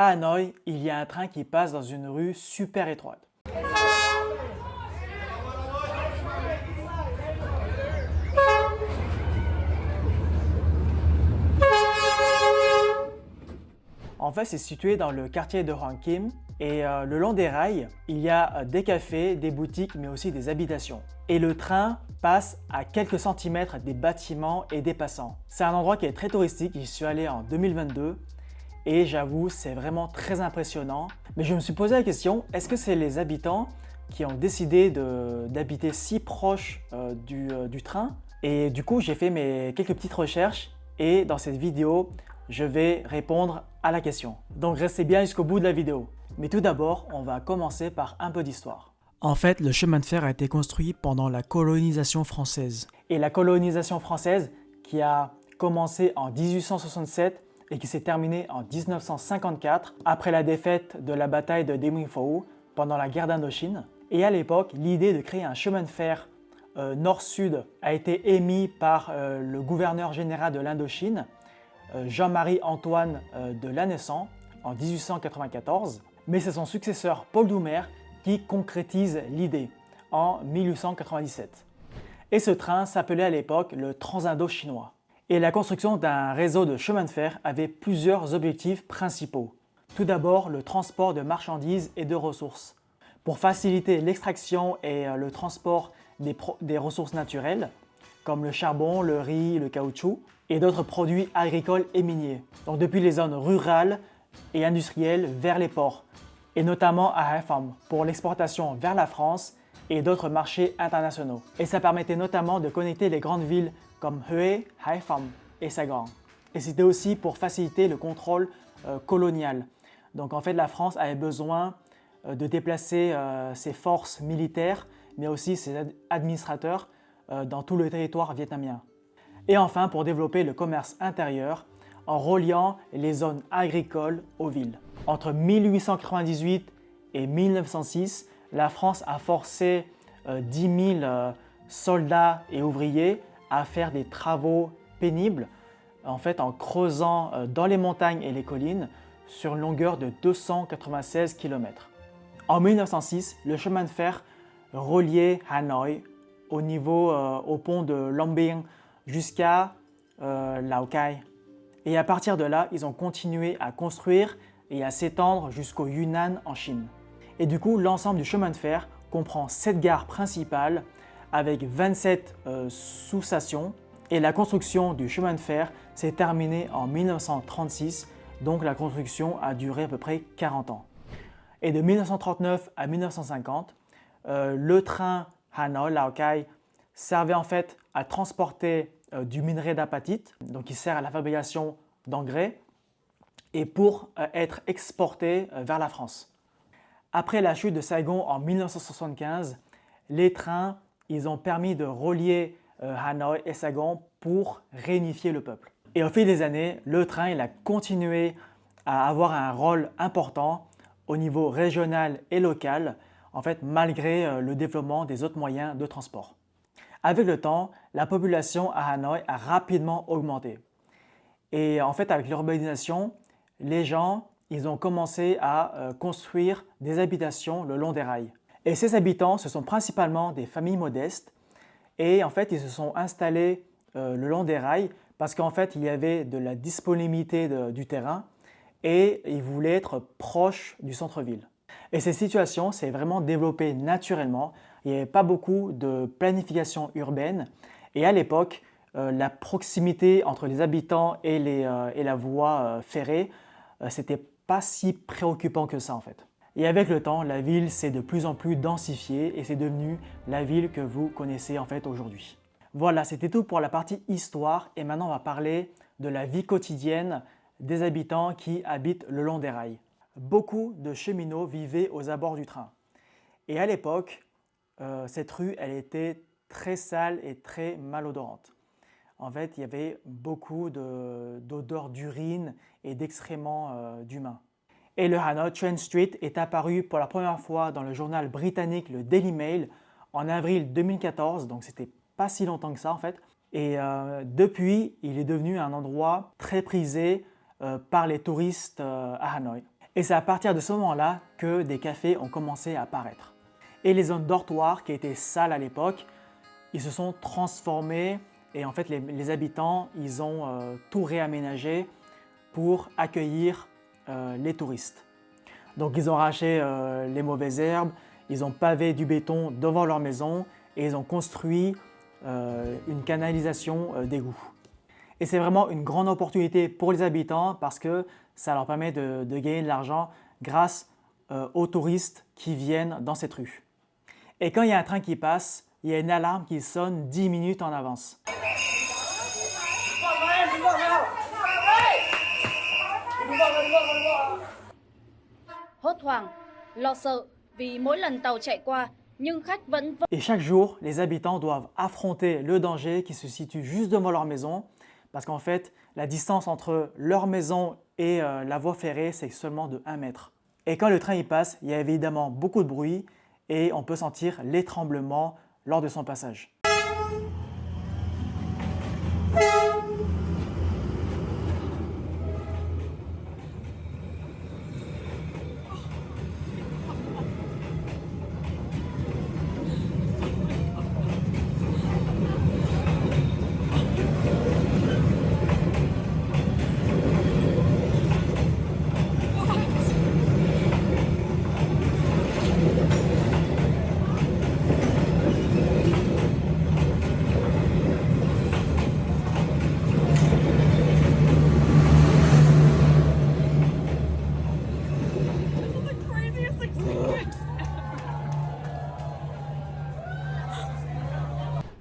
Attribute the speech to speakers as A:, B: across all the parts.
A: À Hanoï, il y a un train qui passe dans une rue super étroite. En fait, c'est situé dans le quartier de Hoàng Kim et le long des rails, il y a des cafés, des boutiques, mais aussi des habitations. Et le train passe à quelques centimètres des bâtiments et des passants. C'est un endroit qui est très touristique, j'y suis allé en 2022 et j'avoue, c'est vraiment très impressionnant. Mais je me suis posé la question, est-ce que c'est les habitants qui ont décidé d'habiter si proche du train? Et du coup, j'ai fait mes quelques petites recherches et dans cette vidéo, je vais répondre à la question. Donc restez bien jusqu'au bout de la vidéo. Mais tout d'abord, on va commencer par un peu d'histoire. En fait, le chemin de fer a été construit pendant la colonisation française. Et la colonisation française qui a commencé en 1867 et qui s'est terminée en 1954 après la défaite de la bataille de Dien Bien Phu pendant la guerre d'Indochine. Et à l'époque, l'idée de créer un chemin de fer nord-sud a été émise par le gouverneur général de l'Indochine, Jean-Marie Antoine de Lanessan en 1894, mais c'est son successeur Paul Doumer qui concrétise l'idée en 1897. Et ce train s'appelait à l'époque le Transindo-chinois. Et la construction d'un réseau de chemin de fer avait plusieurs objectifs principaux. Tout d'abord, le transport de marchandises et de ressources, pour faciliter l'extraction et le transport des ressources naturelles, comme le charbon, le riz, le caoutchouc, et d'autres produits agricoles et miniers. Donc depuis les zones rurales et industrielles vers les ports, et notamment à Haiphong pour l'exportation vers la France et d'autres marchés internationaux. Et ça permettait notamment de connecter les grandes villes comme Huế, Haiphong et Saigon. Et c'était aussi pour faciliter le contrôle colonial. Donc en fait, la France avait besoin de déplacer ses forces militaires, mais aussi ses administrateurs dans tout le territoire vietnamien. Et enfin, pour développer le commerce intérieur en reliant les zones agricoles aux villes. Entre 1898 et 1906, la France a forcé 10 000 soldats et ouvriers à faire des travaux pénibles, en fait en creusant dans les montagnes et les collines sur une longueur de 296 km. En 1906, le chemin de fer reliait Hanoï au pont de Long Biên jusqu'à Lào Cai. Et à partir de là, ils ont continué à construire et à s'étendre jusqu'au Yunnan en Chine. Et du coup, l'ensemble du chemin de fer comprend 7 gares principales avec 27 sous-stations. Et la construction du chemin de fer s'est terminée en 1936, donc la construction a duré à peu près 40 ans. Et de 1939 à 1950, le train Hanoi-Lào Cai servait en fait à transporter du minerai d'apatite, donc qui sert à la fabrication d'engrais, et pour être exporté vers la France. Après la chute de Saigon en 1975, les trains ils ont permis de relier Hanoï et Saigon pour réunifier le peuple. Et au fil des années, le train il a continué à avoir un rôle important au niveau régional et local, en fait, malgré le développement des autres moyens de transport. Avec le temps, la population à Hanoï a rapidement augmenté. Et en fait, avec l'urbanisation, les gens ils ont commencé à construire des habitations le long des rails. Et ces habitants, ce sont principalement des familles modestes. Et en fait, ils se sont installés le long des rails parce qu'en fait, il y avait de la disponibilité du terrain et ils voulaient être proches du centre-ville. Et cette situation s'est vraiment développée naturellement. Il n'y avait pas beaucoup de planification urbaine. Et à l'époque, la proximité entre les habitants et la voie ferrée, c'était pas si préoccupant que ça en fait. Et avec le temps, la ville s'est de plus en plus densifiée et c'est devenu la ville que vous connaissez en fait aujourd'hui. Voilà, c'était tout pour la partie histoire et maintenant on va parler de la vie quotidienne des habitants qui habitent le long des rails. Beaucoup de cheminots vivaient aux abords du train. Et à l'époque, cette rue, elle était très sale et très malodorante. En fait, il y avait beaucoup d'odeurs d'urine et d'excréments d'humains. Et le Hanoi Train Street est apparu pour la première fois dans le journal britannique le Daily Mail en avril 2014, donc c'était pas si longtemps que ça en fait. Et depuis, il est devenu un endroit très prisé par les touristes à Hanoï. Et c'est à partir de ce moment-là que des cafés ont commencé à apparaître. Et les zones dortoirs, qui étaient sales à l'époque, ils se sont transformés et en fait les habitants, ils ont tout réaménagé pour accueillir les touristes. Donc ils ont arraché les mauvaises herbes, ils ont pavé du béton devant leur maison et ils ont construit une canalisation d'égout. Et c'est vraiment une grande opportunité pour les habitants parce que ça leur permet de gagner de l'argent grâce aux touristes qui viennent dans cette rue. Et quand il y a un train qui passe, il y a une alarme qui sonne 10 minutes en avance.
B: Hốt hoảng, lo sợ vì mỗi lần tàu chạy qua nhưng khách vẫn.
A: Et chaque jour, les habitants doivent affronter le danger qui se situe juste devant leur maison parce qu'en fait, la distance entre leur maison et la voie ferrée, c'est seulement de 1 mètre. Et quand le train y passe, il y a évidemment beaucoup de bruit et on peut sentir les tremblements lors de son passage.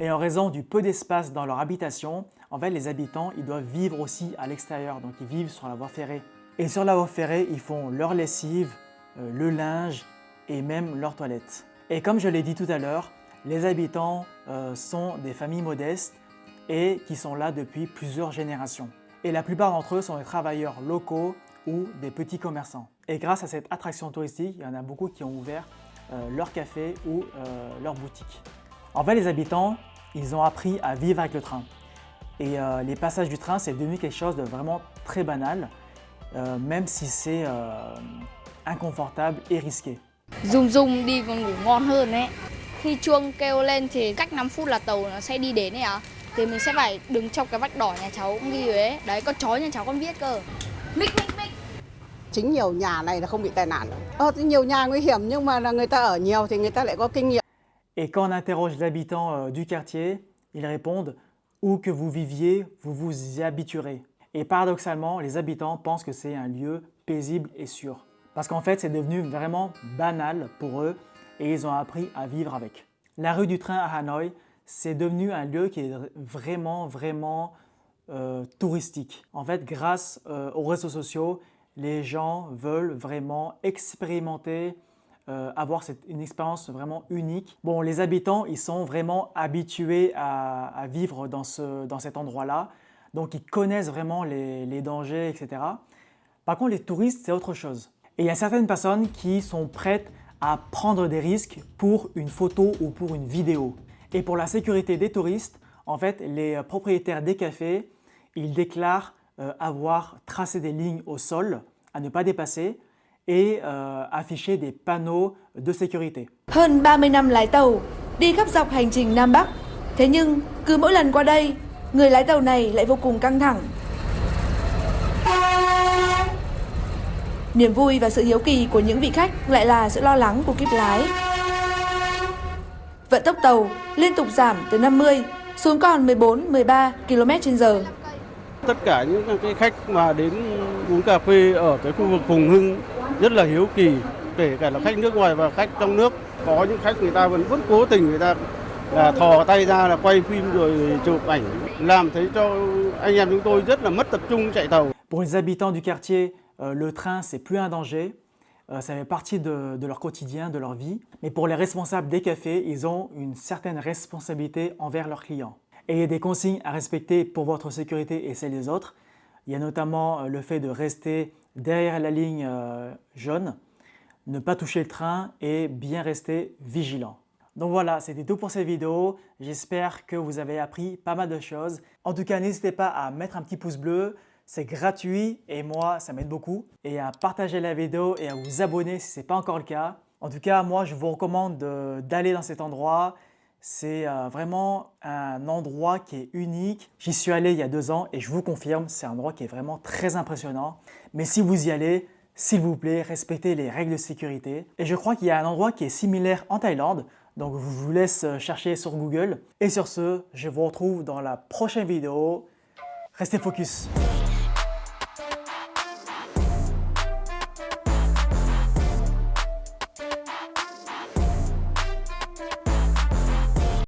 A: Et en raison du peu d'espace dans leur habitation, en fait, les habitants, ils doivent vivre aussi à l'extérieur, donc ils vivent sur la voie ferrée. Et sur la voie ferrée, ils font leur lessive, le linge et même leurs toilettes. Et comme je l'ai dit tout à l'heure, les habitants sont des familles modestes et qui sont là depuis plusieurs générations. Et la plupart d'entre eux sont des travailleurs locaux ou des petits commerçants. Et grâce à cette attraction touristique, il y en a beaucoup qui ont ouvert leur café ou leur boutique. En fait, les habitants, ils ont appris à vivre avec le train. Et les passages du train, c'est devenu quelque chose de vraiment très banal, même si c'est inconfortable et risqué.
C: Zoom zoom đi còn ngủ ngon hơn đấy. Khi chuông kêu lên thì cách 5 phút là tàu nó sẽ đi đến ấy ạ. Thì mình sẽ phải đứng trong cái vách đỏ nhà cháu cũng ghi đấy. Đấy, con chó nhà cháu con biết cơ. Mic mic mic.
D: Chính nhiều nhà này là không bị tai nạn. Nhiều nhà nguy hiểm nhưng mà là người ta ở nhiều thì người ta lại có kinh nghiệm.
A: Et quand on interroge les habitants du quartier, ils répondent « Où que vous viviez, vous vous y habituerez ». Et paradoxalement, les habitants pensent que c'est un lieu paisible et sûr. Parce qu'en fait, c'est devenu vraiment banal pour eux et ils ont appris à vivre avec. La rue du train à Hanoï, c'est devenu un lieu qui est vraiment touristique. En fait, grâce aux réseaux sociaux, les gens veulent vraiment expérimenter avoir une expérience vraiment unique. Bon, les habitants, ils sont vraiment habitués à vivre dans cet endroit-là, donc ils connaissent vraiment les dangers, etc. Par contre, les touristes, c'est autre chose. Et il y a certaines personnes qui sont prêtes à prendre des risques pour une photo ou pour une vidéo. Et pour la sécurité des touristes, en fait, les propriétaires des cafés, ils déclarent avoir tracé des lignes au sol à ne pas dépasser, et afficher des panneaux de sécurité.
E: Hơn 30 năm lái tàu, đi khắp dọc hành trình Nam Bắc. Thế nhưng, cứ mỗi lần qua đây, người lái tàu này lại vô cùng căng thẳng. Niềm vui và sự hiếu kỳ của những vị khách lại là sự lo lắng của kíp lái. Vận tốc tàu liên tục giảm từ 50 xuống còn 14-13 km/h.
F: Tất cả những cái khách mà đến uống cà phê ở cái khu vực Phùng Hưng rất là hiếu kỳ, kể cả là khách nước ngoài và khách trong nước. Có những khách người ta vẫn cố tình người ta là thò tay ra là quay phim rồi chụp ảnh, làm thế cho anh em chúng tôi rất là mất tập trung chạy tàu.
A: Pour les habitants du quartier, le train c'est plus un danger, ça fait partie de leur quotidien, de leur vie. Mais pour les responsables des cafés, ils ont une certaine responsabilité envers leurs clients. Et il y a des consignes à respecter pour votre sécurité et celle des autres. Il y a notamment le fait de rester derrière la ligne jaune, ne pas toucher le train et bien rester vigilant. Donc voilà, c'était tout pour cette vidéo. J'espère que vous avez appris pas mal de choses. En tout cas, n'hésitez pas à mettre un petit pouce bleu. C'est gratuit et moi, ça m'aide beaucoup. Et à partager la vidéo et à vous abonner si ce n'est pas encore le cas. En tout cas, moi, je vous recommande d'aller dans cet endroit. C'est vraiment un endroit qui est unique. J'y suis allé il y a 2 ans et je vous confirme, c'est un endroit qui est vraiment très impressionnant. Mais si vous y allez, s'il vous plaît, respectez les règles de sécurité. Et je crois qu'il y a un endroit qui est similaire en Thaïlande. Donc, je vous laisse chercher sur Google. Et sur ce, je vous retrouve dans la prochaine vidéo. Restez focus.